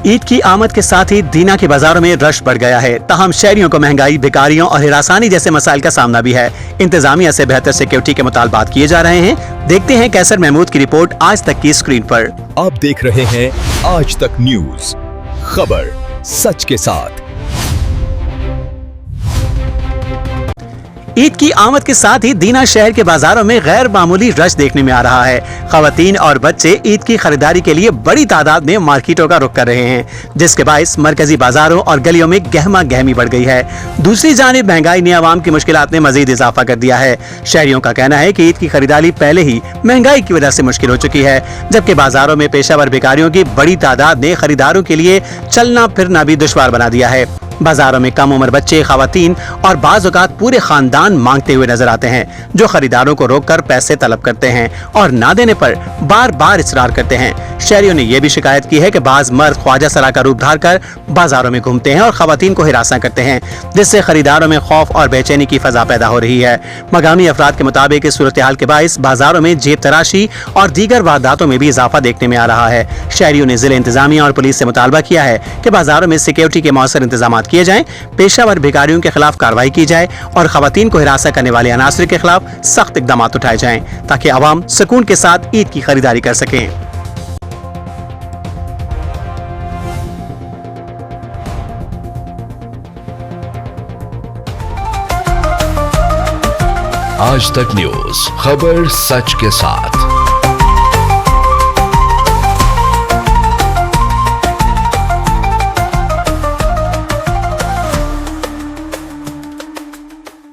ईद की आमद के साथ ही दीना के बाजारों में रश बढ़ गया है। ताहम शहरियों को महंगाई, भिखारियों और हिरासानी जैसे मसाइल का सामना भी है। इंतजामिया से बेहतर सिक्योरिटी के मुतालबात किए जा रहे हैं। देखते हैं कैसर महमूद की रिपोर्ट आज तक की स्क्रीन पर। आप देख रहे हैं आज तक न्यूज, खबर सच के साथ। ईद की आमद के साथ ही दीना शहर के बाजारों में गैर मामूली रश देखने में आ रहा है। खवातीन और बच्चे ईद की खरीदारी के लिए बड़ी तादाद में मार्केटों का रुख कर रहे हैं, जिसके बायस मरकजी बाजारों और गलियों में गहमा गहमी बढ़ गई है। दूसरी जानिब महंगाई ने आवाम की मुश्किलात में मजीद इजाफा कर दिया है। शहरियों का कहना है कि ईद की खरीदारी पहले ही महंगाई की वजह से मुश्किल हो चुकी है, जबकि बाजारों में पेशावर भिखारियों की बड़ी तादाद ने खरीदारों के लिए चलना फिरना भी दुश्वार बना दिया है। बाजारों में कम उम्र बच्चे, खवातीन और बाज़ औक़ात पूरे खानदान मांगते हुए नजर आते हैं, जो खरीदारों को रोककर पैसे तलब करते हैं और ना देने पर बार बार इसरार करते हैं। शहरियों ने यह भी शिकायत की है कि बाज मर्द ख्वाजा सरा का रूप धार कर बाजारों में घूमते हैं और खवातीन को हिरासा करते हैं, जिससे खरीदारों में खौफ और बेचैनी की फजा पैदा हो रही है। मकामी अफराद के मुताबिक इस सूरत हाल के बायस बाजारों में जेब तराशी और दीगर वारदातों में भी इजाफा देखने में आ रहा है। शहरियों ने जिले इंतजामिया और पुलिस से मुतालबा किया है कि बाजारों में सिक्योरिटी के मौसर इंतजाम किए जाएं, पेशावर भिखारियों के खिलाफ कार्रवाई की जाए और खवातीन को हिरासा करने वाले अनासर के खिलाफ सख्त इकदाम उठाए जाएं, ताकि आवाम सुकून के साथ ईद की खरीदारी कर सकें। आज तक न्यूज, खबर सच के साथ।